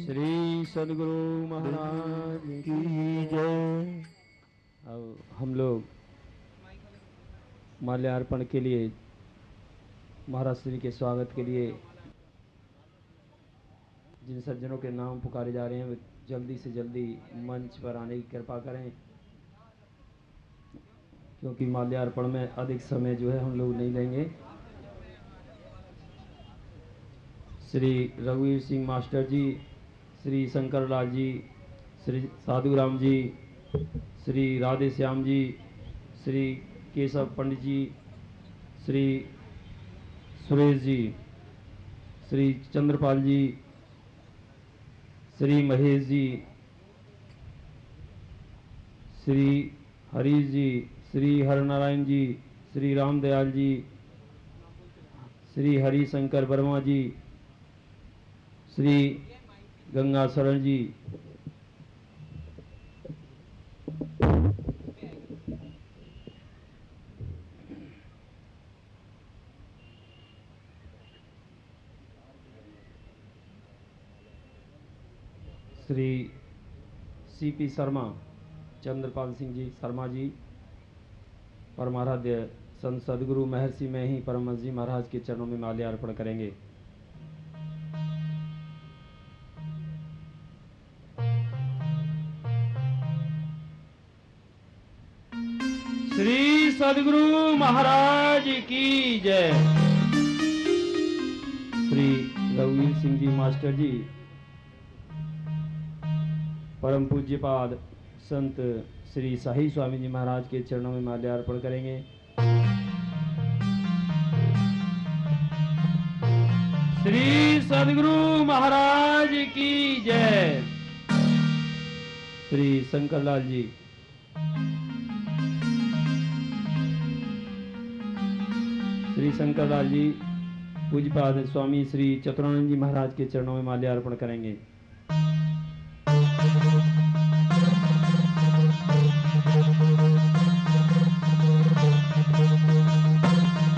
श्री सद्गुरु महाराज की जय। अब हम लोग माल्यार्पण के लिए महाराज श्री के स्वागत के लिए जिन सज्जनों के नाम पुकारे जा रहे हैं वे जल्दी से जल्दी मंच पर आने की कृपा करें, क्योंकि माल्यार्पण में अधिक समय जो है हम लोग नहीं लेंगे। श्री रघुवीर सिंह मास्टर जी, श्री शंकर लाल जी, श्री साधुराम जी, श्री राधे श्याम जी, श्री केशव पंडित जी, श्री सुरेश जी, श्री चंद्रपाल जी, श्री महेश जी, श्री हरीश जी, श्री हरनारायण जी, श्री रामदयाल जी, श्री हरिशंकर वर्मा जी, श्री गंगा शरण जी, श्री सीपी शर्मा, चंद्रपाल सिंह जी शर्मा जी, परमाराध्य संत सदगुरु महर्षि में ही परमहंस जी महाराज के चरणों में माल्यार्पण करेंगे। श्री सद्गुरु महाराज की जय। श्री रघुवीर सिंह जी मास्टर जी परम पूज्यपाद संत श्री शाही स्वामी जी महाराज के चरणों में माल्यार्पण करेंगे। श्री सद्गुरु महाराज की जय। श्री शंकर लाल जी, श्री शंकर लाल जी पूज्यपाद स्वामी श्री चतुरानंद जी महाराज के चरणों में माल्यार्पण करेंगे।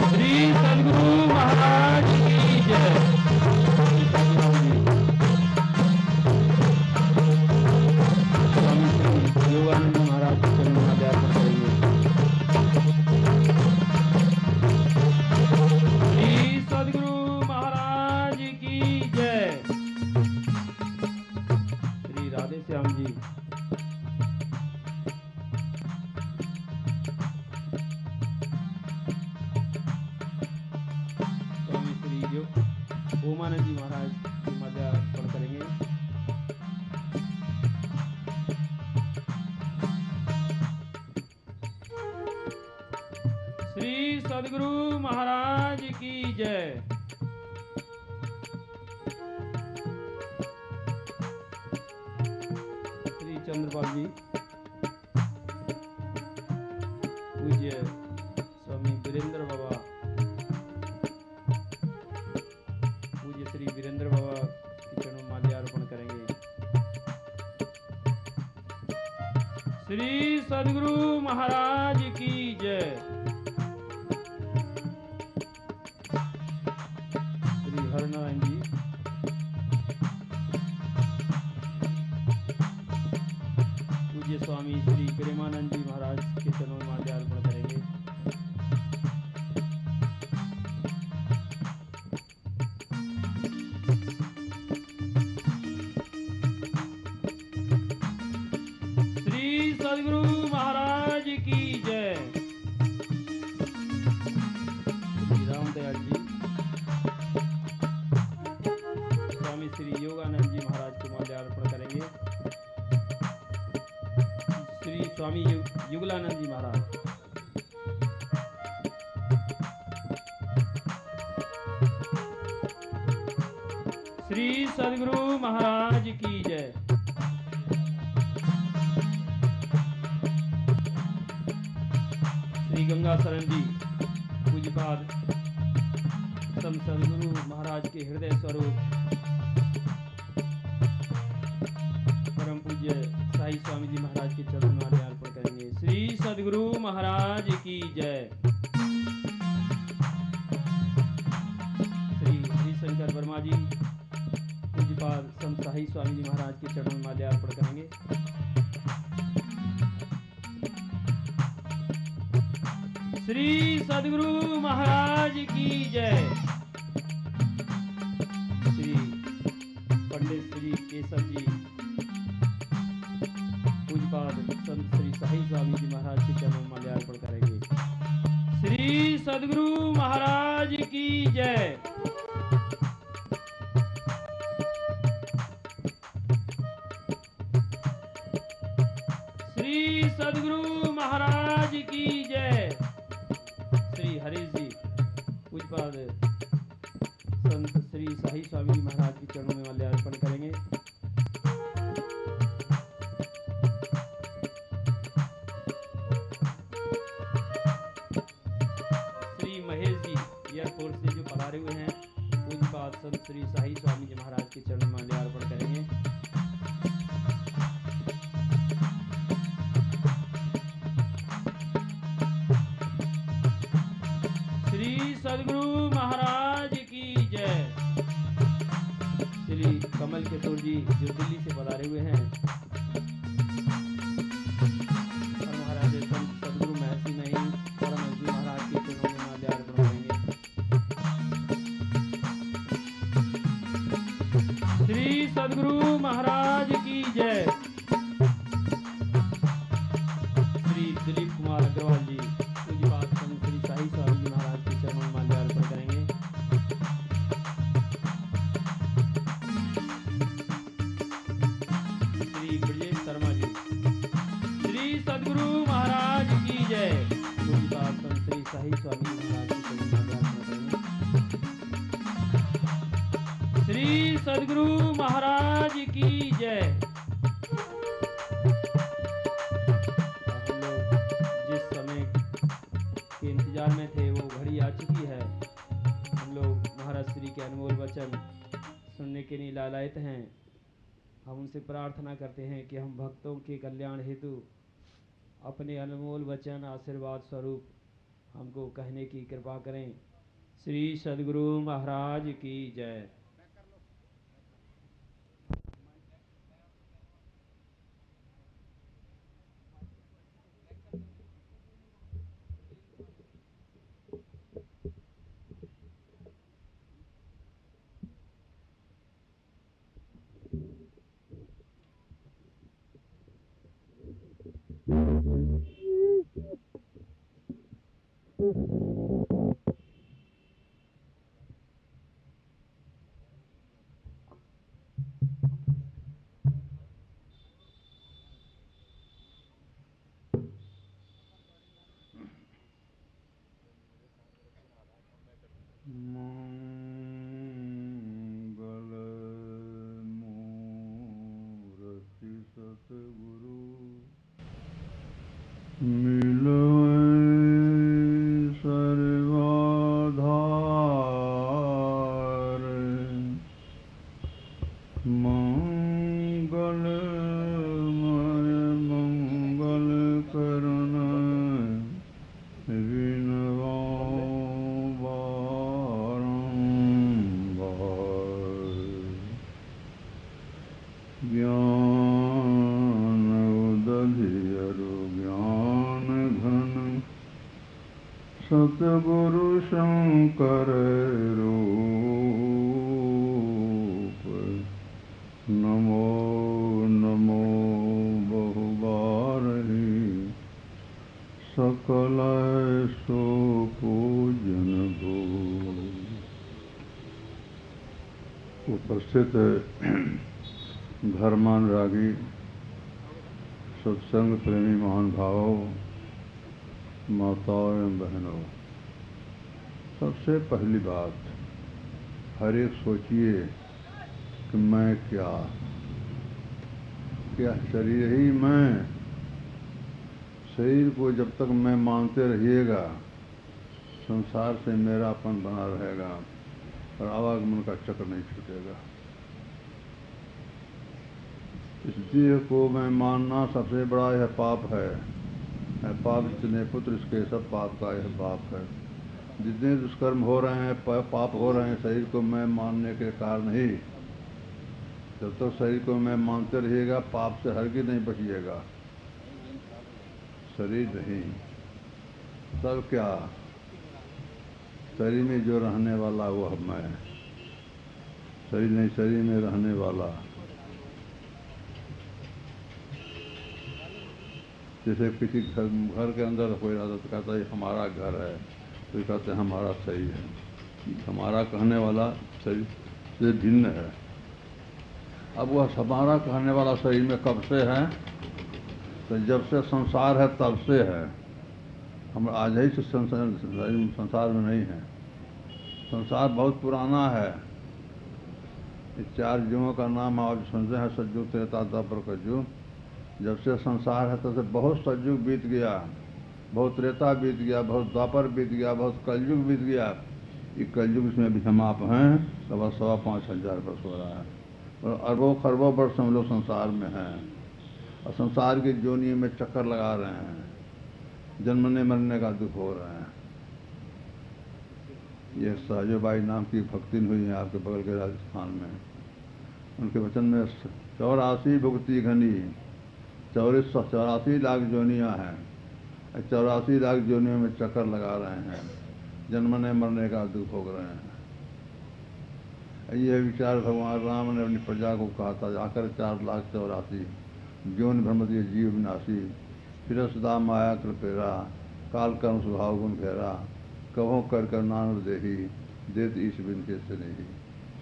श्री सद्गुरु महाराज की जय। स्वामी श्री योगानंद महाराज के चरणों में माल्यार्पण करेंगे। श्री सद्गुरु महाराज की जय। श्री राधे श्याम जी, स्वामी श्री ओमानंद जी महाराज की माल्यार्पण करेंगे। श्री सद्गुरु महाराज की जय। श्री चंद्रपाल जी पूज्य स्वामी वीरेंद्र बाबा, पूज्य श्री वीरेंद्र बाबा के चरणों में माल्यार्पण करेंगे। श्री सद्गुरु महाराज की जय। स्वामी श्री प्रेमानंद जी महाराज के चरणों में माल्यार्पण करेंगे। श्री सद्गुरु महाराज की जय। श्री रामदयाल जी स्वामी श्री योगानंद जी महाराज को माल्यार्पण करेंगे। श्री स्वामी युगलानंद जी महाराज। श्री सद्गुरु महाराज की जय। श्री गंगा शरण जी पूज्यपाद सम सद्गुरु महाराज के हृदय स्वरूप परम पूज्य साई स्वामी जी महाराज के चरणों में माल्यार्पण करेंगे। श्री सद्गुरु महाराज की जय। श्री हरिशंकर वर्मा जी पूज्यपाद सम साई स्वामी जी महाराज के चरणों में माल्यार्पण करेंगे। श्री सद्गुरु महाराज की जय। श्री पंडित श्री केशव जी पूज्यपाद संत श्री साई स्वामी जी महाराज के चरणों में माल्यार्पण करेंगे। श्री सद्गुरु महाराज की जय। श्री सद्गुरु महाराज की जय। श्री हरीश जी पूज्यपाद संत श्री साई स्वामी महाराज के चरणों में माल्यार्पण करेंगे। श्री महेश जी एयरफोर्स से जो पधारे हुए हैं पूज्यपाद संत श्री साई स्वामी जी महाराज के चरणों में माल्यार्पण करेंगे। श्री सद्गुरु महाराज की जय। श्री कमल किशोर जी जो दिल्ली से पधारे हुए हैं और महाराज संत सद्गुरु महर्षि नहीं परम जी महाराज के चरणों में माल्यार्पण करेंगे। श्री सद्गुरु महाराज की जय। श्री दिलीप कुमार अग्रवाल जी पूज्यपाद संत श्री साई स्वामी जी महाराज के चरणों में माल्यार्पण करेंगे। श्री ब्रजेश शर्मा जी श्री सद्गुरु महाराज की जय। पूज्यपाद संत श्री साई स्वामी जी महाराज के चरणों में माल्यार्पण करेंगे। श्री सद्गुरु महाराज की जय। हम लोग जिस समय के इंतजार में थे वो घड़ी आ चुकी है। हम लोग महाराज श्री के अनमोल वचन सुनने के लिए लालायित हैं। हम उनसे प्रार्थना करते हैं कि हम भक्तों के कल्याण हेतु अपने अनमोल वचन आशीर्वाद स्वरूप हमको कहने की कृपा करें। श्री सद्गुरु महाराज की जय। ज्ञान उदधि सतगुरु शंकर रूप नमो नमो बहुबारही सकल सो पूजन भो। उपस्थित धर्मानुरागी सत्संग प्रेमी महान भावों, माताओं एवं बहनों, सबसे पहली बात हर एक सोचिए कि मैं क्या शरीर ही मैं। शरीर को जब तक मैं मानते रहिएगा संसार से मेरापन बना रहेगा और आवागमन का चक्र नहीं छूटेगा। इस देह को मैं मानना सबसे बड़ा यह पाप है। पाप जितने पुत्र इसके सब पाप का यह पाप है। जितने दुष्कर्म हो रहे हैं, पाप हो रहे हैं, शरीर को मैं मानने के कारण ही। जब तक शरीर को मैं मानते रहिएगा पाप से हरगिज़ नहीं बचिएगा। शरीर नहीं, सब क्या, शरीर में जो रहने वाला वो मैं। शरीर नहीं, शरीर में रहने वाला। जैसे किसी घर के अंदर कोई रहता तो कहता है हमारा घर है, तो कहते हैं हमारा शरीर है। हमारा कहने वाला शरीर से भिन्न है। अब वह हमारा कहने वाला शरीर में कब से है? तो जब से संसार है तब से है। हम आज ही से संसार में नहीं है। संसार बहुत पुराना है। इस 4 युगों का नाम आप सुनते हैं, सतयुग, त्रेता, द्वापर, कलयुग। जब से संसार है तब से बहुत सतयुग बीत गया, बहुत त्रेता बीत गया, बहुत द्वापर बीत गया, बहुत कलयुग बीत गया। ये कलयुग इसमें भी हम आप हैं, 5.25 हजार वर्ष हो रहा है और अरबों खरबों वर्ष हम लोग संसार में हैं और संसार की जोनियों में चक्कर लगा रहे हैं। जन्मने मरने का दुख हो रहे हैं। ये सहजोबाई नाम की भक्तिन हुई है आपके बगल के राजस्थान में। उनके वचन में 84 भुक्ति घनी, 84 लाख जोनियाँ हैं। 84 लाख जोनियों में चक्कर लगा रहे हैं, जन्मने मरने का दुख भोग रहे हैं। यह विचार भगवान राम ने अपनी प्रजा को कहा था, जाकर 4,84,000 जोन भ्रमति जीव विनाशी, फिर सदा माया कृपेरा, काल कर्म स्वभाव गुण घेरा, कभों कर नानव देही, देत ईश बिन के से नहीं।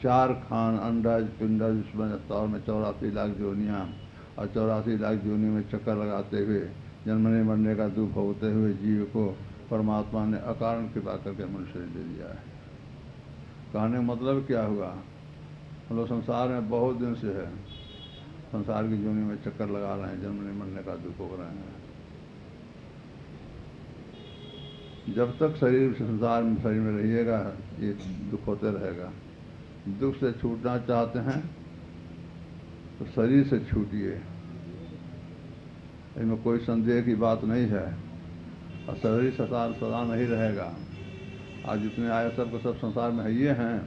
4 खान अंडज पिंडज और में 84 लाख जोनियाँ और 84 लाख जोनियों में चक्कर लगाते हुए जन्मने मरने का दुख भोगते हुए जीव को परमात्मा ने अकारण कृपा करके मनुष्य ने दे दिया है। कहने का मतलब क्या हुआ? हम लोग संसार में बहुत दिन से है, संसार की जोनी में चक्कर लगा रहे हैं, जन्मने मरने का दुख भोग रहे हैं। जब तक शरीर संसार में शरीर में रहिएगा ये दुख होते रहेगा। दुख से छूटना चाहते हैं तो शरीर से छूटिए, इनमें कोई संदेह की बात नहीं है। और शरीर सदा नहीं रहेगा। आज जितने आए सब सब संसार में है ये हैं।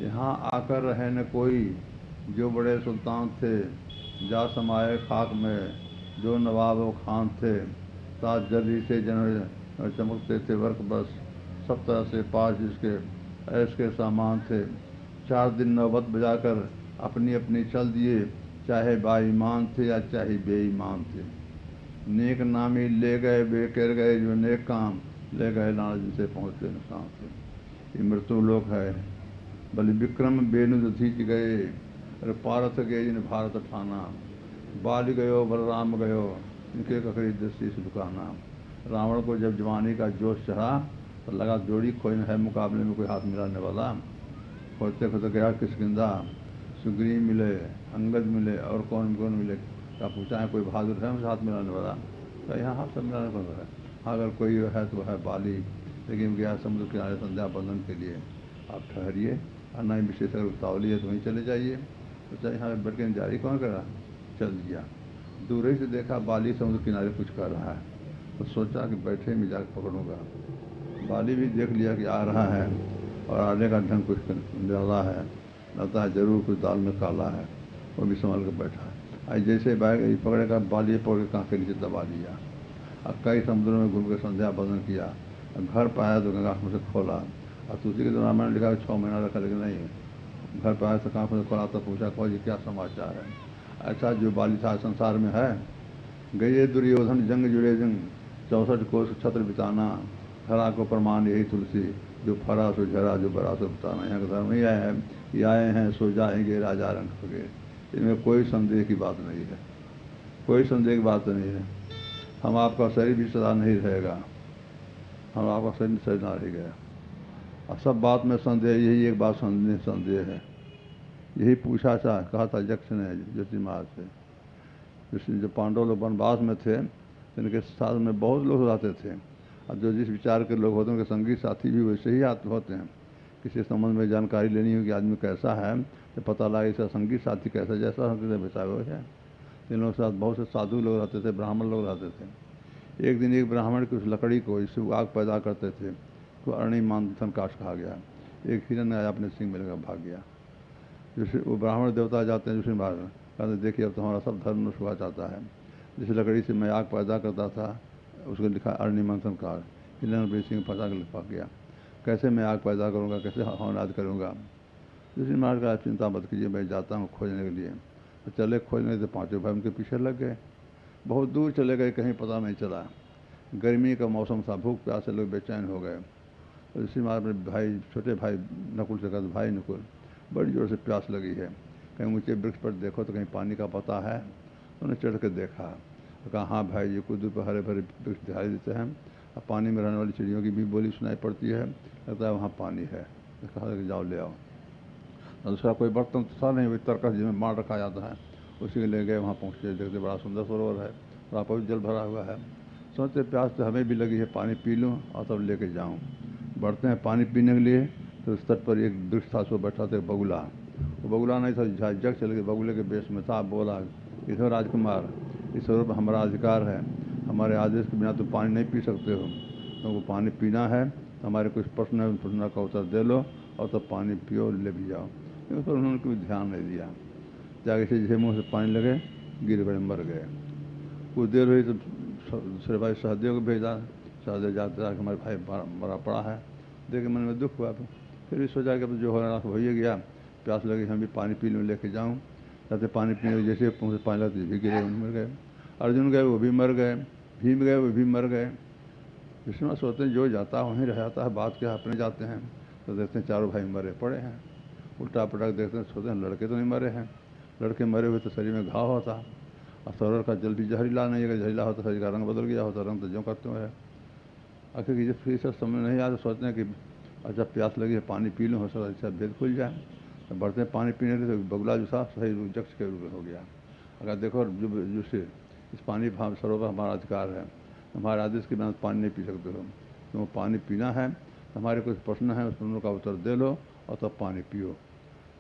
यहाँ आकर रहे न कोई, जो बड़े सुल्तान थे जा समाये खाक में, जो नवाब व खान थे साथ जल्दी से जन चमकते थे वर्क बस, सब तरह से पास जिसके ऐश के सामान थे। 4 दिन नौबत बजाकर अपनी अपनी चल दिए, चाहे बाईमान थे या चाहे बेईमान थे। नेक नामी ले गए बेकर गए, जो नेक काम ले गए नाना जिनसे पहुँचते नुकसान थे। ये मृत्यु लोक है। बलि विक्रम बेनुद धीच गए, अरे पारथ गए जिन भारत ठाना। बाल गयो बलराम गयो, इनके ककड़ी दृष्टि से दुकाना। रावण को जब जवानी का जोश चढ़ा तो लगा जोड़ी कोई न है मुकाबले में कोई हाथ मिलाने वाला। खोजते खोजते गया किष्किंधा, सुग्रीव मिले, अंगद मिले और कौन मिले। क्या पूछा है कोई बहादुर है मुझे हाथ मिलाने वाला? तो यहाँ हाथ सब मिलाने वाला है। अगर कोई है तो है बाली, लेकिन गया समुद्र किनारे संध्या बंधन के लिए। आप ठहरिए और नहीं विशेष अगर उतावली है तो वहीं चले जाइए। तो चाहे यहाँ बैठ के जारी कौन करा, चल दिया। दूर ही से देखा बाली समुद्र किनारे कुछ कर रहा है, तो सोचा कि बैठे में जाकर पकड़ूंगा। बाली भी देख लिया कि आ रहा है और आने का ढंग कुछ ज़्यादा है, लगता है जरूर कुछ दाल में काला है। वो भी संभल कर बैठा है। आज जैसे बैग पकड़ेगा बाली पकड़ के कांख के नीचे दबा दिया। अब कई समुद्रों में घूम कर संध्या बंधन किया, घर पर आया तो गंगा मुझे खोला, और तुलसी के रामायण लिखा 6 महीना रखा, लेकिन नहीं, घर पर आया तो कहाँ मुझे खोला, तो पूछा कौन जी क्या समाचार है। ऐसा जो बालिका संसार में है, गए दुर्योधन जंग जुड़े जंग, 64 कोस छत्र बिताना, धरा को प्रमाण यही तुलसी, जो फरा सो झरा, जो बरा सो बताना। यहाँ का धर्म ही आया है कि आए हैं सो जाएंगे राजा रंग वगैरह, इनमें कोई संदेह की बात नहीं है, कोई संदेह की बात नहीं है। हम आपका शरीर भी सदा नहीं रहेगा, हम आपका शरीर सदा ना रह गया। और सब बात में संदेह, यही एक बात संदेह है। यही पूछा था, कहा था यक्ष ने ज्योति महाराज से, जब पांडव लोग वनवास में थे तो इनके साथ में बहुत लोग रहते थे, और जो जिस विचार के लोग होते हैं उनके संगी साथी भी वैसे ही होते हैं। किसी संबंध में जानकारी लेनी हो कि आदमी कैसा है, तो पता लगा इसका संगी साथी कैसा, जैसा वैसा वो है। इन लोगों के साथ बहुत से साधु लोग रहते थे, ब्राह्मण लोग रहते थे। एक दिन एक ब्राह्मण की उस लकड़ी को, इससे आग पैदा करते थे, तो अरणी मंथन काश कहा गया। एक हिरन आया अपने सिंह में लगा भाग गया। जिससे वो ब्राह्मण देवता जाते हैं, जिसमें भाग कहते देखिए अब तुम्हारा सब धर्म नष्ट हुआ चाहता है। जिस लकड़ी से मैं आग पैदा करता था उसको लिखा अरणी मंथन काल, हिरन अपने सिंह फंसा कर लिखा गया। कैसे मैं आग पैदा करूँगा, कैसे हवन आदि करूँगा। जिस महाराज का चिंता मत कीजिए, मैं जाता हूँ खोजने के लिए। तो चले खोजने से पाँचों भाई उनके पीछे लग गए। बहुत दूर चले गए, कहीं पता नहीं चला। गर्मी का मौसम था, भूख प्यास से लोग बेचैन हो गए। तो इसी महाराज अपने भाई, छोटे भाई नकुल से कहते भाई नकुल, बड़ी जोर से प्यास लगी है, कहीं ऊँचे वृक्ष पर देखो तो कहीं पानी का पता है। उन्होंने चढ़ कर देखा, तो कहा हाँ भाई, ये कुछ दूर पर हरे भरे वृक्ष दिखाई देते हैं, और पानी में रहने वाली चिड़ियों की भी बोली सुनाई पड़ती है, लगता है वहाँ पानी है। तो कहा कि जाओ ले आओ। दूसरा कोई बर्तन तो था नहीं, वही तरकस जिसमें मार रखा जाता है, उसी के ले गए। वहाँ पहुँचे, देखते बड़ा सुंदर सरोवर है, बड़ा पवित्र जल भरा हुआ है। सोचते प्यास तो हमें भी लगी है, पानी पी लूँ और तब लेके जाऊँ। बढ़ते हैं पानी पीने के लिए, तो उस तट पर एक वृक्ष था, सो बैठा था बगुला। वो बगुला नहीं था, जग चल के बगुले के बेस में था। बोला, इधर राजकुमार, इस सरोवर पर हमारा अधिकार है, हमारे आदेश के बिना तुम पानी नहीं पी सकते हो। तुमको पानी पीना है तो हमारे कुछ प्रश्न है, उन प्रश्नों का उत्तर दे लो और तब पानी पियो, ले भी जाओ। लेकिन पर उन्होंने कोई ध्यान नहीं दिया। जाके से जैसे मुँह से पानी लगे, गिर गए, मर गए। कुछ देर हुई तो दूसरे भाई सहदेव को भेजा। सहदेव जाते जाकर हमारे भाई मरा पड़ा है, देख के मन में दुख हुआ। फिर भी सोचा कि अब जो हो रहा हो ही गया, प्यास लगी, हम भी पानी पी लूँ, लेके जाऊँ। जाते पानी पीने जैसे मुँह से पानी लगते भी गिरे, मर गए। अर्जुन गए, वो भी मर गए। भीम गए, वो भी मर गए। विष्णु सोचते हैं जो जाता वहीं रह जाता है, बात क्या, अपने जाते हैं तो देखते हैं चारों भाई मरे पड़े हैं। उल्टा पटक देखते हैं, सोचते हैं लड़के तो नहीं मरे हैं, लड़के मरे हुए तो शरीर में घाव होता, और सरोवर का जल भी जहरीला नहीं है, जहरीला होता शरीर का रंग बदल गया होता, रंग तो जो करते हैं। आखिर की जब फिर सब समझ नहीं आया तो सोचते हैं कि अच्छा प्यास लगी है, पानी पी लूँ, हो सकता अच्छा भेद खुल जाए। तो बढ़ते हैं पानी पीने के लिए, तो बगुला जो था सही यक्ष के रूप में हो गया। अगर देखो जिससे इस पानी सरोवर हमारा अधिकार है, हमारे आदेश के बिना पानी नहीं पी सकते हो। तो पानी पीना है तो हमारे कुछ प्रश्न हैं, उस प्रश्नों का उत्तर दे लो और तब पानी पियो।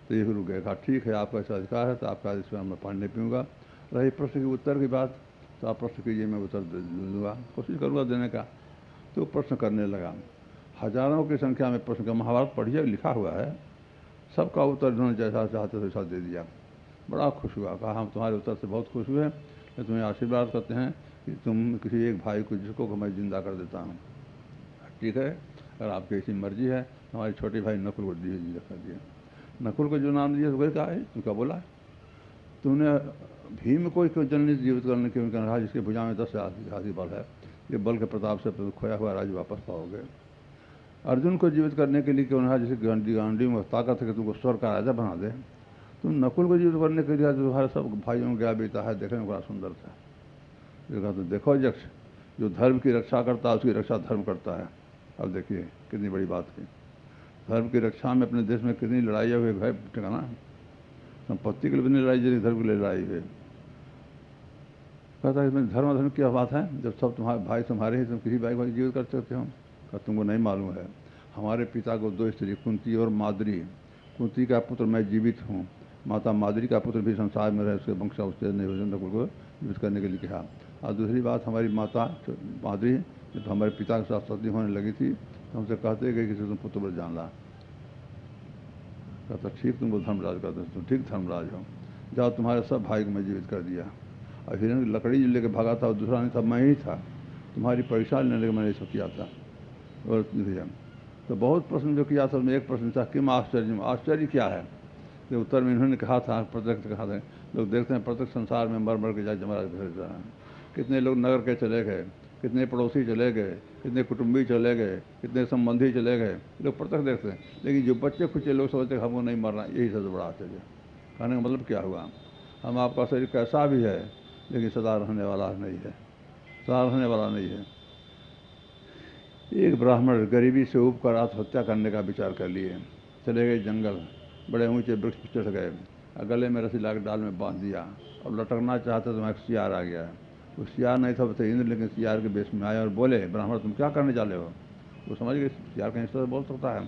तो ये रुक गए, कहा ठीक है, आपका ऐसा अधिकार है, तो आपका आदेश में मैं पानी नहीं पीऊँगा। रही प्रश्न के उत्तर की बात, तो आप प्रश्न कीजिए, मैं उत्तर दे दूँगा, कोशिश करूँगा देने का। तो प्रश्न करने लगा, हजारों की संख्या में प्रश्न का, महाभारत पढ़िए लिखा हुआ है, सबका उत्तर उन्होंने जैसा चाहते वैसा दे दिया। बड़ा खुश हुआ, कहा हम तुम्हारे उत्तर से बहुत खुश हुए, मैं तुम्हें आशीर्वाद करते हैं कि तुम किसी एक भाई को जिसको मैं जिंदा कर देता हूँ। ठीक है, अगर आपकी ऐसी मर्जी है, हमारे छोटे भाई नकुल को जिंदा कर दिया। नकुल को जो नाम दिया तो वही कहा है, तू क्या बोला, तुमने भीम को जन्म जीवित करने के कहा, जिसके भुजा में 10 हाथी बल है, ये बल के प्रताप से खोया हुआ राज्य वापस पाओगे। अर्जुन को जीवित करने के लिए क्यों कहा, जिसकी गांडी में ताकत है कि तुमको स्वर्ग का राजा बना दे। तुम नकुल को जीवित करने के लिए, तुम्हारे सब भाइयों गया बीता है, देखने में बड़ा सुंदर था। कहा तो देखो यक्ष, जो धर्म की रक्षा करता है उसकी रक्षा धर्म करता है। अब देखिए कितनी बड़ी बात की, धर्म की रक्षा में अपने देश में कितनी लड़ाई हुई है, ठिकाना संपत्ति के लिए भी लड़ाई, जैसे धर्म के लिए लड़ाई हुई। कहता है इसमें धर्म की बात है, जब सब तुम्हारे भाई तुम्हारे ही, तुम किसी भाई को जीवित कर सकते हो। कहा तुमको नहीं मालूम है, हमारे पिता को 2 स्त्री, कुंती और माद्री। कुंती का पुत्र मैं जीवित हूँ, माता माद्री का पुत्र भी संसार में रहे, उसके वंश उससे नहीं हो, नकुल को जीवित करने के लिए कहा। और दूसरी बात, हमारी माता माद्री जब हमारे पिता के साथ सती होने लगी थी तो हमसे कहते गए कि तुम पुत्र पर जान ला। कहता ठीक, तुमको धर्मराज कहते, तुम ठीक धर्मराज हो, जाओ तुम्हारे सब भाई को मैं जीवित कर दिया। और हिरण की लकड़ी जो लेकर भागा था, दूसरा नहीं था, मैं ही था, तुम्हारी परीक्षा लेने के मैंने सब किया था। और दिया। तो बहुत प्रश्न जो किया था उसमें एक प्रश्न था किम आश्चर्य, आश्चर्य क्या है। तो उत्तर में इन्होंने कहा था, प्रत्यक्ष कहा था, लोग देखते हैं प्रत्यक्ष संसार में मर मर के जाए जमराज भेज रहा है। कितने लोग नगर के चले गए, कितने पड़ोसी चले गए, कितने कुटुंबी चले गए, कितने संबंधी चले गए, लोग प्रत्यक्ष देखते हैं। लेकिन जो बच्चे खुचे लोग सोचते हैं हमको नहीं मरना, यही सबसे बड़ा आश्चर्य। कहने का मतलब क्या हुआ, हम आपका शरीर कैसा भी है लेकिन सदा रहने वाला नहीं है, सदा रहने वाला नहीं है। एक ब्राह्मण गरीबी से ऊब कर आत्महत्या करने का विचार कर लिए, चले गए जंगल, बड़े ऊंचे वृक्ष पर चढ़ गए, गले में रस्सी लाकर डाल में बांध दिया। अब लटकना चाहते तो वहाँ सियार आ गया। वो सियार नहीं था तो इंद्र, लेकिन सियार के बेस में आया और बोले ब्राह्मण तुम क्या करने चले हो। वो समझ गए सियार कहीं इस तरह बोल सकता है।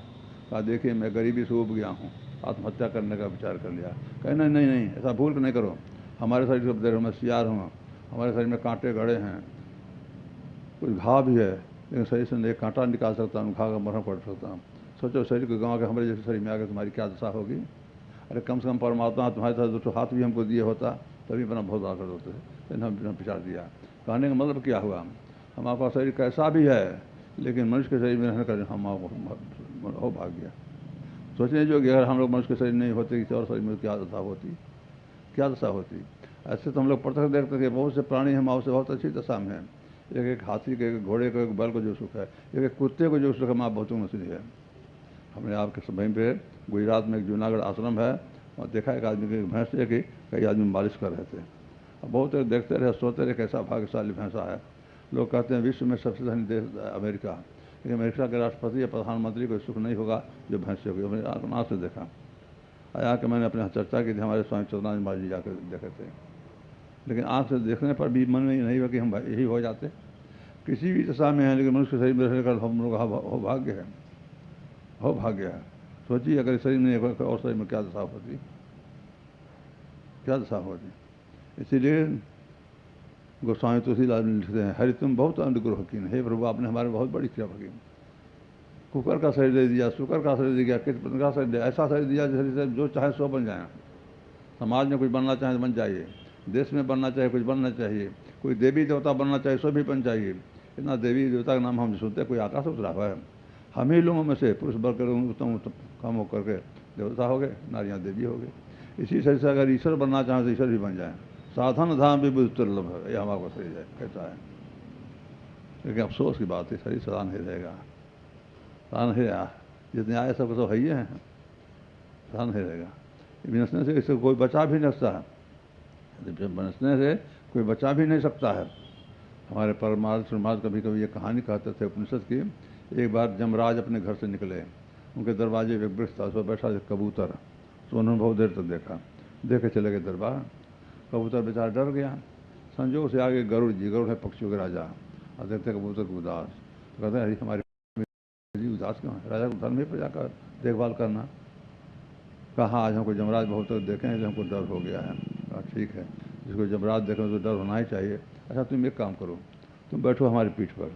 कहा देखिए मैं गरीबी से ऊब गया हूँ, आत्महत्या करने का विचार कर लिया। कहे नहीं नहीं नहीं, ऐसा भूल नहीं करो, हमारे शरीर को देख, मैं सियार हूँ, हमारे शरीर में कांटे गड़े हैं, कुछ घाव भी है, लेकिन शरीर से एक कांटा निकाल सकता हूँ, घाव का मरहम पड़ सकता हूँ। सोचो शरीर को गंवा के हमारे जैसे शरीर में आकर तुम्हारी क्या दशा होगी। अरे कम से कम परमात्मा तुम्हारे साथ दो हाथ भी हमको दिए होता तभी अपना बहुत आकर होते, लेकिन हम विचार दिया। कहने का मतलब क्या हुआ, हम आपका शरीर कैसा भी है लेकिन मनुष्य के शरीर में रहने का हम हो भाग गया। सोचने जो कि अगर हम लोग मनुष्य के शरीर नहीं होते किसी और शरीर में क्या दशा होती, क्या दशा होती। ऐसे तो हम लोग प्रत्यक्ष देखते थे बहुत से प्राणी हम आपसे बहुत अच्छी दशा में हैं। एक एक हाथी के, एक घोड़े को, एक बैल को जो सुख है, एक एक कुत्ते को जो सुख है, माँ बहुत मछली है। हमने आपके वहीं पे गुजरात में एक जूनागढ़ आश्रम है, और देखा एक आदमी की भैंस है कि कई आदमी मालिश कर रहे थे। अब बहुत देखते रहे, सोचते रहे कैसा भाग्यशाली भैंसा है। लोग कहते हैं विश्व में सबसे धनी देश अमेरिका, लेकिन अमेरिका के राष्ट्रपति या प्रधानमंत्री को सुख नहीं होगा जो भैंस होगी। हमने आँख से देखा। आया कि मैंने अपने चर्चा की थी, हमारे स्वामी चतुरानंद महाराज जी जाकर देखे थे, लेकिन आँख से देखने पर भी मन में नहीं हुआ कि हम यही हो जाते। किसी भी दशा में है लेकिन मनुष्य शरीर में रहने का हम लोग हो भाग्य है, हो भाग्य है। सोचिए अगर शरीर में और शरीर में क्या दशा होती, क्या दशा होती। इसीलिए गोस्वामी तुलसीदास लिखते हैं, हरि तुम बहुत अनुग्रह कीन, हे प्रभु आपने हमारे बहुत बड़ी कृपा की। कुकर का शरीर दे दिया, शुकर का शरीर दे दिया, किस प्रकार का शरीर दिया, ऐसा शरीर दिया जैसे जो चाहे सो बन जाए। समाज में कुछ बनना चाहे तो बन जाइए, देश में बनना चाहे कुछ बनना चाहिए, कोई देवी देवता बनना चाहे सो भी बन चाहिए। इतना देवी देवता का नाम हम सुनते, कोई आकाश उतरा हुआ है। हम ही लोगों में से पुरुष बढ़कर उत्तम उत्तम काम हो करके देवता हो गए, नारियाँ देवी हो गई। इसी शरीर से अगर ईश्वर बनना चाहें तो ईश्वर भी बन जाए। साधन धाम भी दुर्लभ है, ये हमारा शरीर है, कहता है। लेकिन अफसोस की बात है शरीर सदा नहीं रहेगा, सदा नहीं रहा। जितने आए सबको तो है ही हैं, सदा नहीं रहेगा। बनसने से इससे कोई बचा भी नहीं सकता है, बनसने से कोई बचा भी नहीं सकता है। हमारे परमार्थ कभी कभी ये कहानी कहते थे उपनिषद की। एक बार जमराज अपने घर से निकले, उनके दरवाजे पे वृक्ष था, उस पर बैठा कबूतर। तो उन्होंने बहुत देर तक देखा, देखे चले गए दरबार। कबूतर बेचारा डर गया। संजोग से आगे गरुड़ जी, गरुड़ है पक्षियों के राजा, और देखते कबूतर को उदास। तो कहते हैं हमारे जी उदास क्यों है, राजा को धर्म ही प्रजा का देखभाल करना। कहा आज हमको जमराज बहुत तक देखे हैं, हमको डर हो गया है। कहा ठीक है, जिसको जमराज देखें तो डर होना ही चाहिए। अच्छा तुम एक काम करो, तुम बैठो हमारी पीठ पर,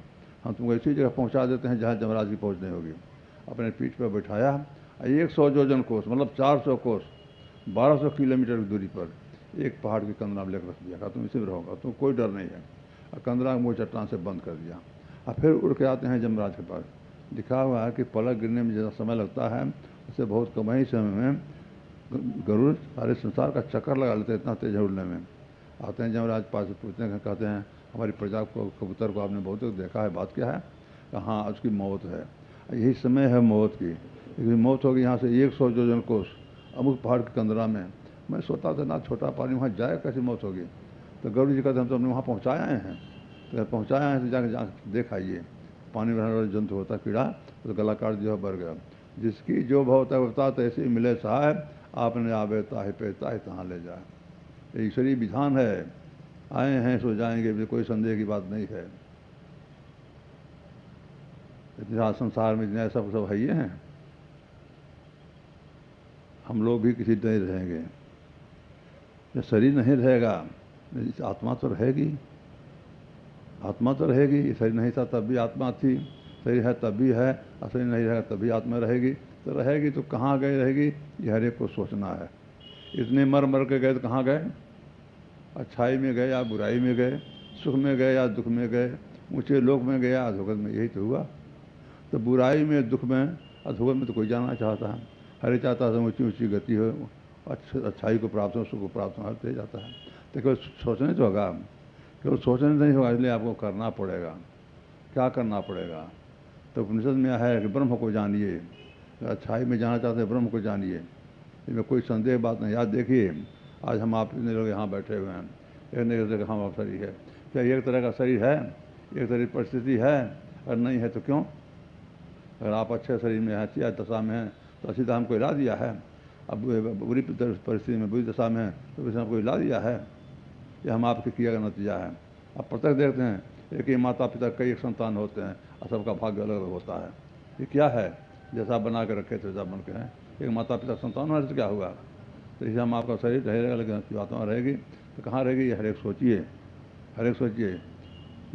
हम तुमको ऐसी जगह पहुंचा देते हैं जहाँ जमराज की पहुंच नहीं होगी। अपने पीठ पर बैठाया, 100 योजन कोस मतलब 400 कोस, 1200 किलोमीटर की दूरी पर एक पहाड़ की कंदरा में लेकर रख दिया। कहा तुम इसी में रहोगा, तुम कोई डर नहीं है। और कंदरा मुँह चट्टान से बंद कर दिया। और फिर उड़ के आते हैं जमराज के पास। लिखा हुआ है कि पलक गिरने में जितना समय लगता है उससे बहुत कम ही समय में गरुड़ सारे संसार का चक्कर लगा लेते हैं, इतना तेज उड़ने में। आते हैं जमराज पास पूछते हैं, कहते हैं हमारी प्रजा को, कबूतर को आपने बहुत देखा है, बात क्या है। हाँ उसकी मौत है, यही समय है मौत की। लेकिन मौत होगी यहाँ से 100 योजन कोस अमुक पहाड़ की कंदरा में। मैं सोता था ना छोटा पानी वहाँ जाए कैसी मौत होगी। तो गरुड़ जी कहते हम तो हमने वहाँ पहुँचाए हैं। तो पहुँचाया है तो जाकर देख आइए, पानी में रहने वाला जंतु होता कीड़ा, तो गला काट दिया बढ़ गया। जिसकी जो भवता बता तैसी मिले साहब, आपने आवे ताहे पे ताहे तहाँ ले जाए। ईश्वरीय विधान है, आए हैं सो जाएंगे, कोई संदेह की बात नहीं है। इतना संसार में जितने सब है ये हैं, हम लोग भी किसी नहीं रहेंगे। जब शरीर नहीं रहेगा आत्मा तो रहेगी, आत्मा तो रहेगी। शरीर नहीं था तब भी आत्मा थी, शरीर है तब भी है, और शरीर नहीं रहेगा तब भी आत्मा रहेगी। तो रहेगी तो कहाँ गई रहेगी, ये हर एक को सोचना है। इतने मर मर के गए तो कहाँ गए, अच्छाई में गए या बुराई में गए, सुख में गए या दुख में गए, ऊँचे लोक में गए या अधोगत में, यही तो हुआ। तो बुराई में, दुख में, अधोगति में तो कोई जाना चाहता है। हर एक चाहता है ऊँची ऊँची गति हो, अच्छाई को प्राप्त हो, सुख को प्राप्त हो, हर तेज जाता है। तो केवल सोचने तो होगा, केवल सोचने नहीं होगा, इसलिए आपको करना पड़ेगा। क्या करना पड़ेगा? तो उपनिषद में है कि ब्रह्म को जानिए। अच्छाई में जाना चाहते हैं, ब्रह्म को जानिए, इसमें कोई संदेह बात नहीं। आज देखिए, आज हम आप इतने लोग यहाँ बैठे हुए हैं, एक न एक तरह का हम शरीर है। क्या एक तरह का शरीर है, एक तरह की परिस्थिति है? अगर नहीं है तो क्यों? अगर आप अच्छे शरीर में हैं, अच्छी दशा में हैं, तो अच्छी दशा हमको हिला दिया है। अब बुरी परिस्थिति में, बुरी दशा में है, तो वैसे हमको हिला दिया है। ये हम आपके किया का नतीजा है। अब प्रत्यक्ष देखते हैं, एक ही माता पिता कई एक संतान होते हैं और सबका भाग्य अलग अलग होता है। ये क्या है? जैसा बना के रखे थे वैसा बन के हैं। एक माता पिता संतान होने से क्या हुआ? तो इसे हम आपका शरीर रहेगा, लेकिन आत्मा रहेगी तो कहाँ रहेगी? हर एक सोचिए, हर एक सोचिए।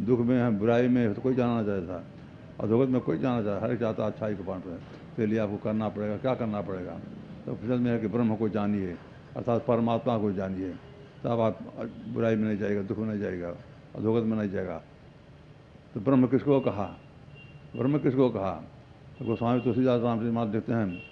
दुख में है, बुराई में तो कोई जाना चाहता, अधोगत में कोई जाना चाहता, हर एक चाहता अच्छाई को बांट रहे। इसके लिए आपको करना पड़ेगा। क्या करना पड़ेगा? तो उपनिषद में है कि ब्रह्म को जानिए, अर्थात परमात्मा को जानिए, तब आप बुराई में नहीं जाएगा, दुख में नहीं जाएगा, अधोगत में नहीं जाएगा। तो ब्रह्म किसको कहा? ब्रह्म किसको कहा? तो गोस्वामी तुलसीदास राम जी महाराज देखते हैं,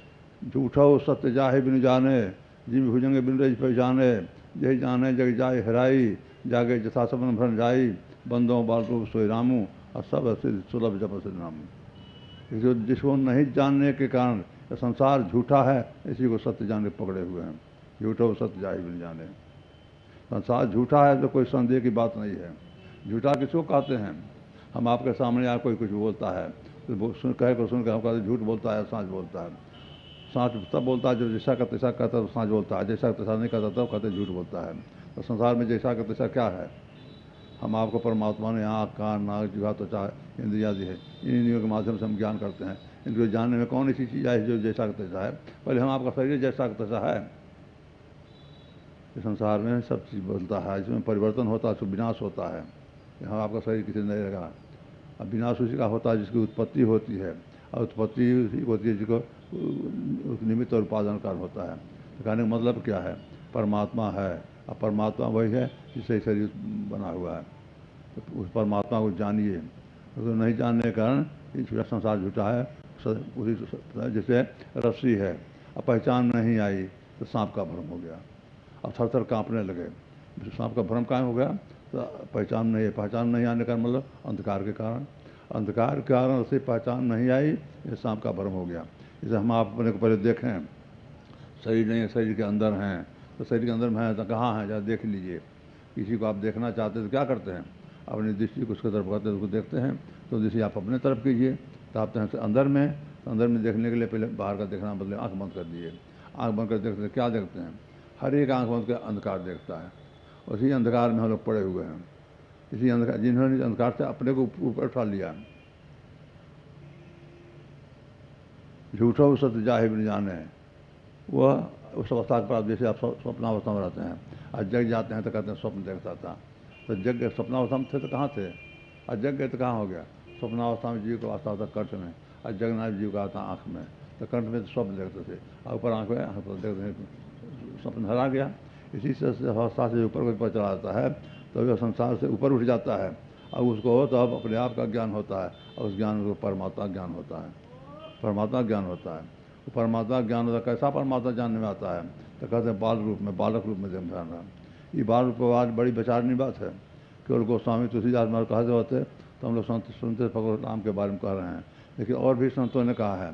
झूठो सत्य जाहे बिन जाने, जीव भुजंगे बिन रज पहचाने, जय जाने जग जाय हराई, जागे जथा सबन भ्रम जाई, बंदों बाल रूप सोई रामू, और सब सिद्ध सुलभ जप सिद्ध नामू। जो जिसको नहीं जानने के कारण संसार झूठा है, इसी को सत्य जान के पकड़े हुए हैं। झूठो सत्य जाहे बिन जाने, संसार झूठा है तो कोई संदेह की बात नहीं है। झूठा किसको कहते हैं? हम आपके सामने यार कोई कुछ बोलता है तो सुन कर हम कहते झूठ बोलता है, सांच बोलता है। सांच तब बोलता है जो जैसा का तैसा कहता है तो सांच बोलता है, जैसा का तैसा नहीं कहता तब कहते झूठ बोलता है। तो संसार में जैसा का तैसा क्या है? हम आपको परमात्मा ने आँख, कान, नाक, जिह्वा, त्वचा, इंद्रिया दी है। इन इंद्रियों के माध्यम से हम ज्ञान करते हैं। इनको जानने में कौन ऐसी चीज़ है जो जैसा का तैसा है? पहले हम आपका शरीर जैसा का तैसा है। इस संसार में सब चीज़ बदलता है, इसमें परिवर्तन होता है, तो विनाश होता है। यहाँ आपका शरीर किसी नहीं रहेगा। अब विनाश उसी का होता है जिसकी उत्पत्ति होती है, और उत्पत्ति उसी होती है जिसको निमित्त और उपादान कारण होता है। तो कहने का मतलब क्या है? परमात्मा है, अब परमात्मा वही है जिससे शरीर बना हुआ है। तो उस परमात्मा को जानिए। तो नहीं जानने के कारण ये झूठा संसार झूठा है। उसी जैसे रस्सी है, अब पहचान नहीं आई तो सांप का भ्रम हो गया, अब थर थर काँपने लगे। सांप का भ्रम कायम हो गया, तो पहचान नहीं है। पहचान नहीं आने का मतलब अंधकार के कारण, अंधकार के कारण से पहचान नहीं आई, ये सांप का भ्रम हो गया। इसे हम आप अपने को पहले देखें, शरीर नहीं है, शरीर के अंदर हैं। तो शरीर के अंदर में है तो कहाँ है? जरा देख लीजिए। किसी को आप देखना चाहते हैं तो क्या करते हैं? अपनी दृष्टि को उसकी तरफ करते हैं, उसको देखते हैं। तो दृष्टि आप अपने तरफ कीजिए, तो आप अंदर में, तो अंदर में देखने के लिए पहले बाहर का देखना बदले आँख बंद कर दीजिए। आँख बंद कर देखते हैं, क्या देखते हैं? हर एक आँख बंद कर अंधकार देखता है। उसी अंधकार में हम लोग पड़े हुए हैं। इसी अंधकार, जिन्होंने अंधकार से अपने को ऊपर उठा लिया। झूठो सत्य जाहि बिन जाने, वह उस अवस्था के बाद जैसे आप स्वप्नावस्था में रहते हैं, आज जग जाते हैं तो कहते हैं स्वप्न देखता था। तो जग गए, स्वप्नावस्था में थे तो कहाँ थे? आज जग गए तो कहाँ हो गया? स्वप्नावस्था में जीव का वास्ता होता कंठ में, आज जगना जीव का आता आँख में। तो कंठ में तो स्वप्न देखते थे, और ऊपर आँख में देखते हैं, स्वप्न हरा गया। इसी से अवस्था से ऊपर को चला जाता है, तो वह संसार से ऊपर उठ जाता है, और उसको तो अब अपने आप का ज्ञान होता है, और उस ज्ञान को परमात्मा ज्ञान होता है। परमात्मा ज्ञान होता है। वो परमात्मा ज्ञान होता है। कैसा परमात्मा जानने में आता है? तो कहते हैं बाल रूप में, बालक रूप में जान रहा। ये बाल रूप आज बड़ी विचारनीय बात है। केवल गोस्वामी तुलसीदास महाराज कहते होते तो हम लोग सुनते भगवान राम के बारे में कह रहे हैं, लेकिन और भी संतों ने कहा है।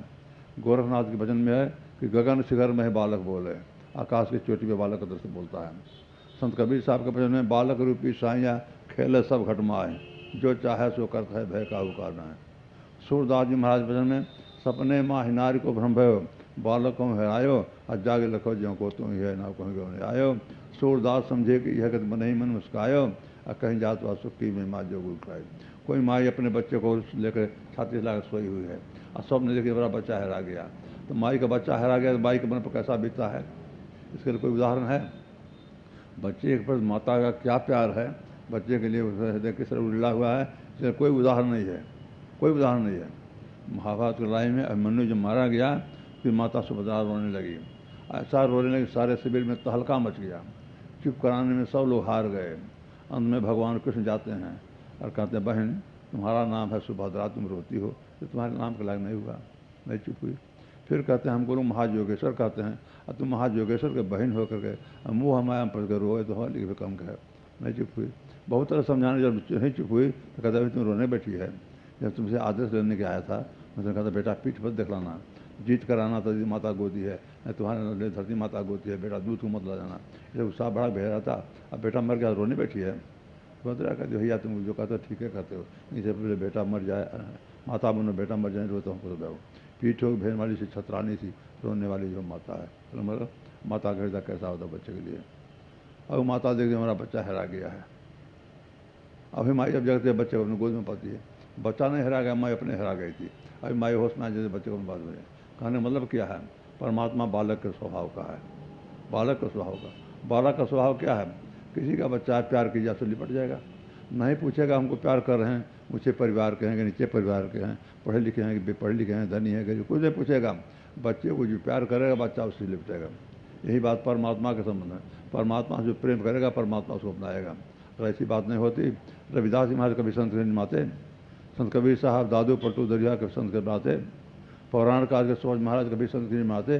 गोरखनाथ के भजन में है कि गगन शिखर में बालक बोले, आकाश की चोटी में बालक दृष्टि बोलता है। संत कबीर साहब के भजन में बालक रूपी साइया खेले सब घटमाए, जो चाहे सो करता है भय का उकारना है। सूरदास जी महाराज भजन में सपने माँ हिनारी को भ्रम भयो, बालकों हेरायो, और जागे लखो ज्यों को तुम है ना कहीं क्यों नहीं आयो। सूरदास समझे कि यह मन ही मन मुस्कायो, और कहीं जात वा सुखी में माँ जो गुरु खाए। कोई माँ अपने बच्चे को लेकर छाती से लाकर सोई हुई है, और सबने देखिए बड़ा बच्चा हरा गया। तो माई का बच्चा हरा गया तो माई के मन पर कैसा बीतता है? इसके लिए कोई उदाहरण है? बच्चे के प्रति माता का क्या प्यार है, बच्चे के लिए हृदय किस तरह उड़ला हुआ है, इसका कोई उदाहरण नहीं है, कोई उदाहरण नहीं है। महाभारत की लड़ाई में अभिमन्यु जब मारा गया, फिर माता सुभद्रा रोने लगी। ऐसा रोने लगी, सारे शिविर में तहलका मच गया। चुप कराने में सब लोग हार गए। अंत में भगवान कृष्ण जाते हैं और कहते हैं, बहन तुम्हारा नाम है सुभद्रा, तुम रोती हो, तो तुम्हारे नाम के लायक नहीं हुआ। नहीं चुप हुई। फिर कहते हैं हम गुरु महायोगेश्वर कहते हैं, और तुम महायोगेश्वर के बहन होकर के मुँह हमारा पढ़ कर रोए तो हमारे लिए कम कहे। नहीं चुप हुई। बहुत तरह समझाने, जब नहीं चुप हुई तो कहता अभी तुम रोने बैठी है। जब तुमसे आदेश लेने के आया था, मुझे कहता बेटा पीठ मत दिखलाना, जीत कर आना तो माता गोदी है, तुम्हारे धरती माता गोदी है, बेटा दूध को मत ला जाना। ये उत्साह बड़ा बेहरा था। अब बेटा मर गया, रोने बैठी है। बतरा कहते भैया तुम जो कहते हो ठीक है कहते हो, इससे पहले बेटा मर जाए, माता बनो बेटा मर जाए रोता हूँ तो बैठो। पीठ हो भेड़ वाली से छतरानी थी, रोने वाली जो माता है, तो मतलब माता का हृदय कैसा होता बच्चे के लिए। अब माता देखते हमारा बच्चा हरा गया है। अभी माई जब जगते बच्चे को अपने गोद में पाती है, बच्चा नहीं हरा गया, माई अपने हरा गई थी। अभी माई होश में जैसे बच्चे को बात हो जाए। कहने मतलब क्या है, परमात्मा बालक के स्वभाव का है। बालक का स्वभाव का, बालक का स्वभाव क्या है, किसी का बच्चा प्यार की से लिपट जाएगा, नहीं पूछेगा हमको प्यार कर रहे हैं, ऊँचे परिवार के हैं कि नीचे परिवार के हैं, पढ़े लिखे हैं कि बेपढ़े लिखे हैं, धनी है कि कुछ नहीं पूछेगा। बच्चे को जो प्यार करेगा बच्चा उससे लिपटेगा। यही बात परमात्मा के संबंध है। परमात्मा जो प्रेम करेगा परमात्मा उसको अपनाएगा। अगर ऐसी बात नहीं होती, रविदास जी महाराज कभी संत माते, संत कबीर साहब दादू पट्टू दरिया के संत के बाते, पौराण काल के सूरज महाराज कभी संत माते।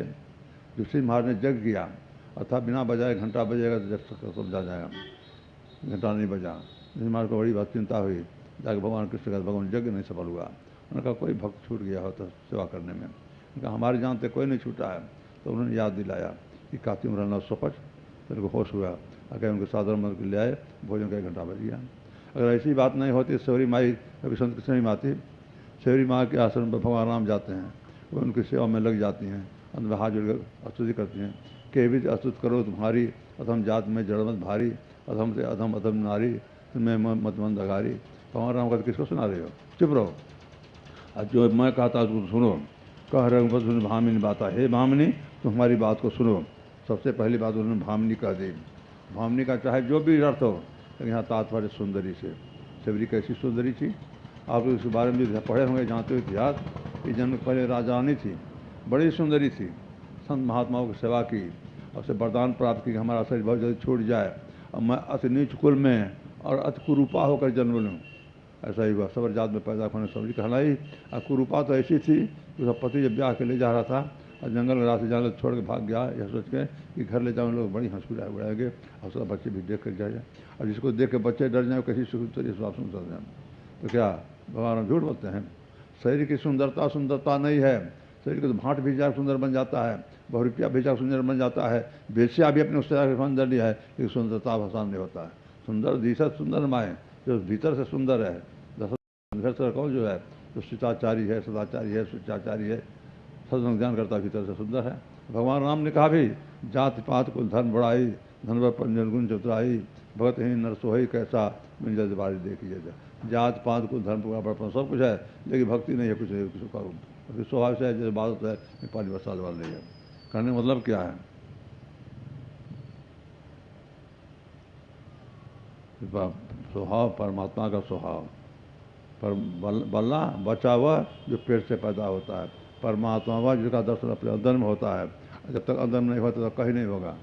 दूसरी महाराज ने जग किया, अर्थात बिना बजाए घंटा बजेगा तो जग समझा जाएगा, घंटा नहीं बजा। जिस महाराज को बड़ी बात चिंता हुई, जाकर भगवान कृष्ण का भगवान यज्ञ नहीं सफल हुआ। उन्होंने कहा कोई भक्त छूट गया हो तो सेवा करने में। उनका हमारे जानते कोई नहीं छूटा है। तो उन्होंने याद दिलाया कि काती में रहना सपच, तेरे को होश हुआ, अगर उनके साधारण मन के ले आए, भोजन का 1 घंटा बज गया। अगर ऐसी बात नहीं होती, सेवरी माई कभी संत कृष्ण माती, सेवरी माँ के आश्रम पर भगवान राम जाते हैं, वो उनकी सेवा में लग जाती हैं, अंत में हाथ जोड़कर स्तुति करती हैं, के भी अस्तुत करो तुम्हारी, अधम जात में जड़मत भारी, अधम से अधम अधम नारी, तुम्हें मत मंद अगारी। भगवान राम का किसको सुना रहे हो, चुप रहो। और जो मैं कहता उसको सुनो। कह रहे हो सुन भामिनी बात, हे भामिनी तुम्हारी बात को सुनो। सबसे पहली बात उन्होंने भामिनी कह दी। भामिनी का चाहे जो भी अर्थ हो, लेकिन यहाँ तात्पर्य सुंदरी से। सेवरी कैसी सुंदरी थी, आप इसके बारे में जो पढ़े होंगे, जानते हो इतिहास, कि जन्म पहले राजानी थी, बड़ी सुंदरी थी, संत महात्माओं की सेवा की, और उसे वरदान प्राप्त की कि हमारा शरीर बहुत जल्दी छूट जाए और मैं अति नीच कुल में और अति कुरूपा होकर जन्म लूँ। ऐसा ही हुआ, सबर जात में पैदा होने सबरी कहलाई। और कुरूपा तो ऐसी थी कि उसका पति जब ब्याह के ले जा रहा था और जंगल में रास्ते जाने छोड़ के भाग गया, यह सोच के कि घर ले जाओ, लोग बड़ी हंस उड़ाएंगे और उसका बच्चे भी देख कर जाए, और जिसको देख के बच्चे डर जाए कैसी सुंदर जाए। तो क्या भगवान झूठ बोलते हैं। शरीर की सुंदरता सुंदरता नहीं है, शरीर को तो भाट भी जाकर सुंदर बन जाता है, बहुरुपया भी जाकर सुंदर बन जाता है, बेसिया भी अपने उससे सुंदर लिया है, लेकिन सुंदरता भसान नहीं होता है। सुंदर दिशा सुंदर माए जो भीतर से सुंदर है। घर से कौन जो है जो शिष्टाचारी है, सदाचारी है, शिष्टाचारी है, सत्संग ज्ञान करता भीतर से सुंदर है। भगवान राम ने कहा भी, जात पात कुल धर्म बढ़ाई, धन पर निर्गुण चतुराई, भगत ही नर सोहई कैसा मिल बारी देखिए। जात पात कुल धर्म का बड़पन सब कुछ है, लेकिन भक्ति नहीं है, कुछ नहीं, कुछ का स्वभाव से है, जैसे बात होता है नेपाली बरसात वाले नहीं है। करने मतलब क्या है, स्वभाव परमात्मा का स्वभाव। पर बल्ला बचा हुआ जो पेट से पैदा होता है, परमात्मा हुआ जिसका दर्शन अपने अंदर में होता है। जब तक अंदर में नहीं होता तो कहीं नहीं होगा।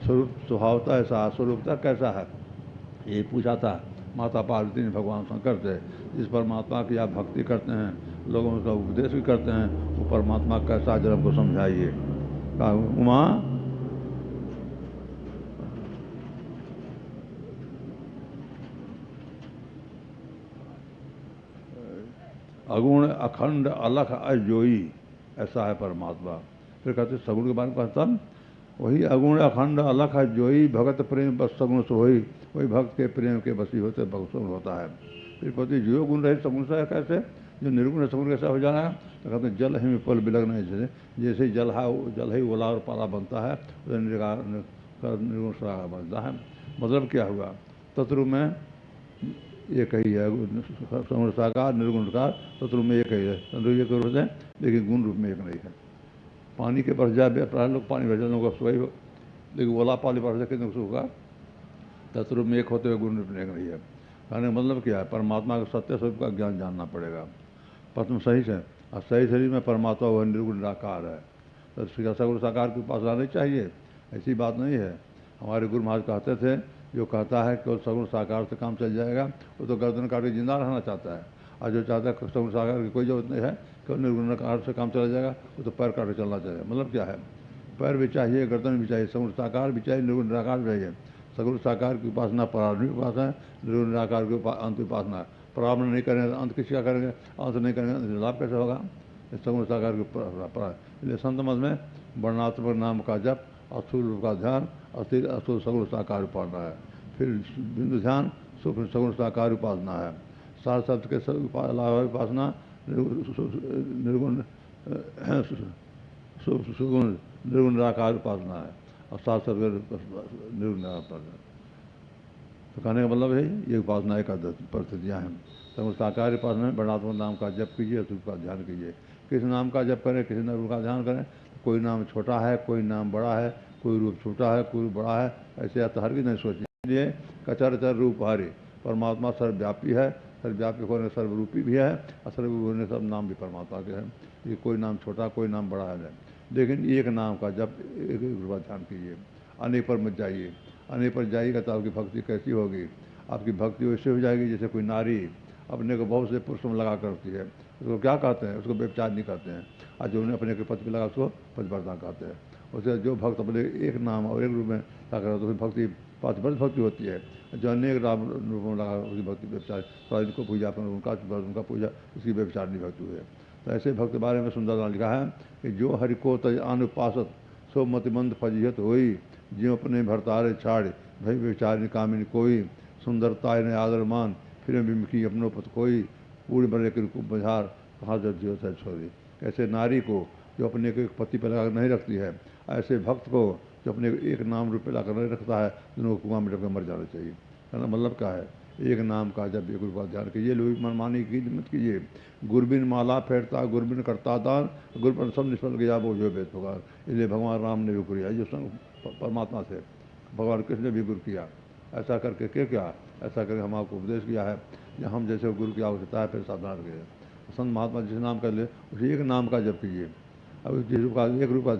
स्वरूप स्वभावता ऐसा, स्वरूपता कैसा है, ये पूछा था माता पार्वती ने भगवान शंकर से। जिस परमात्मा की आप भक्ति करते हैं, लोगों का उपदेश भी करते हैं, वो परमात्मा कैसा जरा हमको समझाइए। कहा उमा अगुण अखंड अलख अजोई, ऐसा है परमात्मा। फिर कहते सगुण के बारे में कहता, वही अगुण अखंड अलख अजोई, भगत प्रेम बस सगुण सोई, वही भक्त के प्रेम के बसी होते भक्त होता है। फिर कहते जो गुण रहे सगुण से कैसे, जो निर्गुण है सगुण कैसा हो जाना है। तो कहते हैं जल ही में पल बिलगना, जैसे जैसे जल ही ओला और पाला बनता है, उसे निर्गुण सरागा बनता है। मतलब क्या हुआ, तत्व में एक ही है, सगुण साकार निर्गुण साकार, तत्व में एक ही है, एक रूप है, लेकिन गुण रूप में एक नहीं है। पानी के बरस जाए, प्राय लोग पानी भर जाने को सुई, लेकिन ओला पानी बरस जाए कितने को होगा, तत्व में एक होते हुए गुण रूप में एक नहीं है। कहने का मतलब क्या है, परमात्मा के सत्य स्वरूप का ज्ञान जानना पड़ेगा। प्रथम सही से, और सही शरीर में परमात्मा वह निर्गुण निराकार है, तो सगुण साकार के पास आना चाहिए, ऐसी बात नहीं है। हमारे गुरु महाराज कहते थे, जो कहता है कि सगुण साकार से काम चल जाएगा, वो तो गर्दन काट के जिंदा रहना चाहता है। और जो चाहता है सगुण साकार की कोई जरूरत नहीं है कि निर्गुण निराकार से काम चला जाएगा, वो तो पैर काट के चलना चाहिए। मतलब क्या है, पैर भी चाहिए, गर्दन भी चाहिए, सगुण साकार भी चाहिए, निर्गुण निराकार भी चाहिए। सगुण साकार की उपासना प्रारंभिक उपासना है, निर्गुण निराकार की अंत उपासना है। प्रारंभ नहीं करेंगे तो अंत किसी का करेंगे, अंत नहीं करेंगे लाभ कैसे होगा। सगुण साकार की इसलिए संत मत में वर्णात्मक नाम का जप, अस्थूल रूप का ध्यान, अस्थिर अस्थूल सगुण साकार उपासना है। फिर बिंदु ध्यान सूक्ष्म सगुण साकार उपासना है। सार शब्द के अलावा उपासना निर्गुण सुगुण निर्गुण निराकार उपासना है, और सार शब्द निर्गुण निराकार। तो कहने का मतलब है ये उपासना एक परिस्थितियाँ हैं। सगुण साकार उपासना में वर्णात्मक नाम का जप कीजिए, अस्थूल का ध्यान कीजिए। किस नाम का जप करें, किसी नाम का ध्यान करें, कोई नाम छोटा है, कोई नाम बड़ा है, कोई रूप छोटा है, कोई रूप बड़ा है, ऐसे या तो हर की नहीं सोचिए। इसलिए कचर चर रूपहारी परमात्मा सर्वव्यापी है, सर्वव्यापी होने सर्वरूपी भी है, और सर्वरूपी होने सब नाम भी परमात्मा के हैं। ये कोई नाम छोटा, कोई नाम बड़ा है, लेकिन एक नाम का जप एक रूप का ध्यान कीजिए, अनेक पर मत जाइए। अनेक पर जाइएगा तो आपकी भक्ति कैसी होगी, आपकी भक्ति वैसे हो जाएगी जैसे कोई नारी अपने को बहुत से पुरुषों में लगा करती है। उसको क्या कहते हैं, उसको व्यभिचार नहीं करते हैं, और जो उन्हें अपने के पति पे लगा उसको पतिव्रता कहते हैं। उसे जो भक्त अपने एक नाम और एक रूप में लगा करता है तो उसकी भक्ति पतिव्रत भक्ति होती है। जो अनेक नाम रूपों में लगा उसकी भक्ति व्यभिचार, तो इनको पूजा पर उनका पूजा उसकी व्यभिचारणी भक्ति हुई है। तो ऐसे भक्त के बारे में सुंदर लिखा है कि जो हरि को तज अनुपासत सो मतिमंद फजीहत होई, ज्यों अपने भरतारे छाड़ भई विचार कामिनी कोई, सुंदरता ने आदर मान फिर बिमकी अपनों पत कोई, पूर्ण बने के रूप बझार कहाँ जो जीवत है छोड़ी। ऐसे नारी को जो अपने को एक पति पर लगा नहीं रखती है, ऐसे भक्त को जो अपने एक नाम रूप पे लगा नहीं रखता है, दोनों को कुआं में डूब मर जाना चाहिए। कहना मतलब क्या है, एक नाम का जब एक रूप का ध्यान कीजिए, लोग मनमानी की मत कीजिए। गुरबिन माला फेरता गुरबिन करता दान, गुर पर सब निष्फल गया वो जो बेत होगा। इसलिए भगवान राम ने भी किया, जो परमात्मा से भगवान कृष्ण ने भी गुरु किया। ऐसा करके क्या ऐसा करके हम आपको उपदेश किया है कि हम जैसे गुरु की आवश्यकता है फिर सावधान रखिए। संत महात्मा जिस नाम का ले उसी एक नाम का जप कीजिए। अब जिस रूप का एक रूप का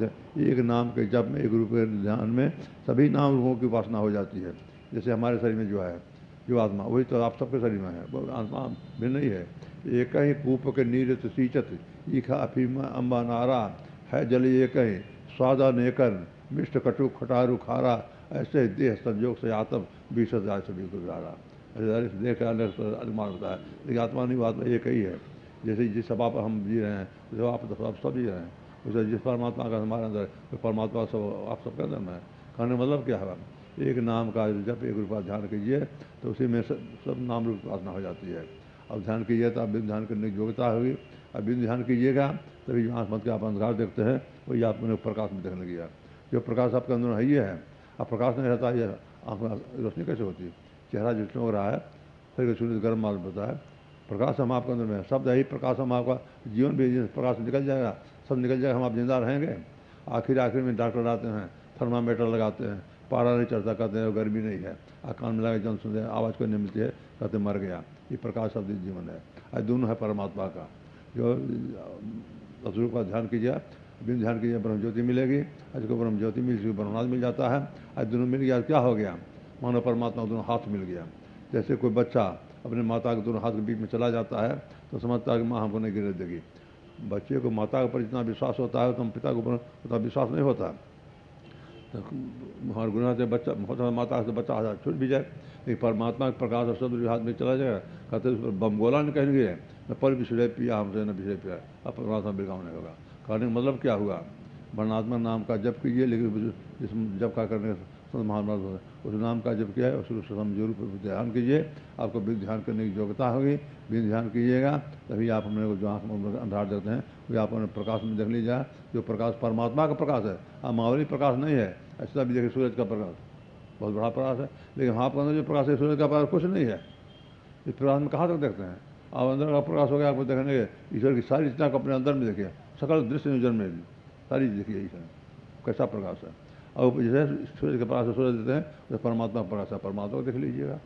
एक नाम के जप में, एक रूप के ध्यान में सभी नाम रूपों की उपासना हो जाती है। जैसे हमारे शरीर में जो है जो आत्मा, वही तो आप सबके शरीर में है, वो आत्मा भिन्न नहीं है। एक ही कूप के नीरत सींचत ईखा अफीम अम्बा नारा, है जल एक ही स्वादा नेकर मिष्ट कटु खटारू खारा, ऐसे देह संयोग से आत्म बीस हजार सभी गुजारा। देह का अनुमान होता है, लेकिन आत्मा नहीं, आत्मा एक ही है। जैसे जिस सभा पर हम जी रहे हैं, जो आप सब जी रहे हैं, उसे जिस परमात्मा का हमारे अंदर है, तो परमात्मा सब आप सबके अंदर में है। कहने मतलब क्या है, एक नाम का जब एक रूप का ध्यान कीजिए तो उसी में सब नाम रूप उपासना हो जाती है। अब ध्यान कीजिए तो आप बिन ध्यान करने की योग्यता होगी। अब बिन ध्यान कीजिएगा तभी आँख मत के आप अंधकार देखते हैं, वही आप मैंने प्रकाश में देखने लगी है। जो प्रकाश आपके अंदर है ही है, अब प्रकाश नहीं रहता है आँख में रोशनी कैसे होती है। चेहरा जो चमक रहा है, फिर सूर्य गर्म मालूम पड़ता है, प्रकाश हम आपके अंदर में है। शब्द है ही प्रकाश, हम आपका जीवन भी प्रकाश निकल जाएगा, सब निकल जाएगा, हम आप जिंदा रहेंगे। आखिर में डॉक्टर आते हैं, थर्मामीटर लगाते हैं, पारा नहीं चढ़ता, कहते हैं गर्मी नहीं है, कान में लगा जन सुनते हैं आवाज़ कोई नहीं मिलती है, कहते मर गया। ये प्रकाश शब्द जीवन है, आज दोनों है परमात्मा का। जो असुर का ध्यान कीजिए, बिन ध्यान कीजिए ब्रह्म ज्योति मिलेगी। आज को ब्रह्म ज्योति मिल, ब्रह्मनाथ मिल जाता है। आज दोनों मिल गया, क्या हो गया, मानो परमात्मा दोनों हाथ मिल गया। जैसे कोई बच्चा अपने माता के दोनों हाथ के बीच में चला जाता है तो समझता है कि माँ हमको नहीं गिरने देगी। बच्चे को माता के ऊपर जितना विश्वास होता है तो पिता के ऊपर उतना विश्वास नहीं होता। तो हर गुना से बच्चा होता, माता से बच्चा हाथ छूट भी जाए, लेकिन परमात्मा के प्रकाश और शब्द हाथ में चला जाएगा। कहते उस पर बम गोला नहीं कहेंगे, न पर विषय पिया हमसे न विषय पिया, अब परमात्मा बिगाव नहीं होगा। कहने का मतलब क्या हुआ, वर्णात्मक नाम का जप कीजिए, लेकिन जिस जप का करने महात्मा उस नाम का जप किया है उस जरूर ध्यान कीजिए, आपको बिन ध्यान करने की योग्यता होगी। बिन ध्यान कीजिएगा तभी आप अपने को जो आँख में अंधार देते हैं वही आप अपने प्रकाश में देख लीजिए। जो प्रकाश परमात्मा का प्रकाश है, मामूली प्रकाश नहीं है। ऐसा भी देखिए सूरज का प्रकाश बहुत बड़ा प्रकाश है, लेकिन आपके अंदर जो प्रकाश है सूरज का प्रकाश कुछ नहीं है। इस प्रकाश में कहाँ तक देखते हैं आप, अंदर का प्रकाश हो गया आपको देखने के, ईश्वर की सारी चीज़ को अपने अंदर में देखिए, सकल दृश्य नियोजन में सारी देखिए ईश्वर कैसा प्रकाश है। और जैसे सूरज के प्रकाश सूरज देते हैं तो परमात्मा का प्रकाश है, परमात्मा को देख लीजिएगा।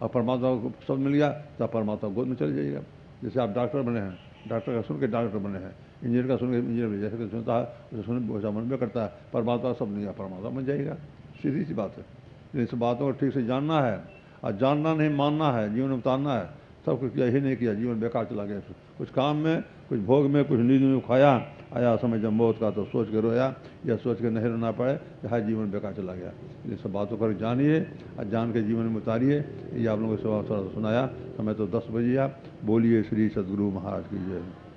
और परमात्मा को सब मिल गया तो परमात्मा गोद में चले जाइएगा। जैसे आप डॉक्टर बने हैं, डॉक्टर का सुन के डॉक्टर बने हैं, इंजीनियर का सुन के इंजीनियर जैसे सुनता है उसे सुन वैसा मन में करता है, परमात्मा सब नहीं है, परमात्मा बन जाएगा। सीधी सी बात है। इस बातों को ठीक से जानना है, और जानना नहीं मानना है, जीवन में उतारना है। सब कुछ यही नहीं किया, जीवन बेकार चला गया। कुछ काम में, कुछ भोग में, कुछ नींद में खाया, आया समय जब मौत का तो सोच के रोया, या सोच के नहीं रोना पड़े कि हाय जीवन बेकार चला गया। ये सब बातों पर जानिए और जान के जीवन में उतारिए। ये आप लोगों को थोड़ा सुनाया। समय तो 10 बजे। आप बोलिए श्री सद्गुरु महाराज की जय।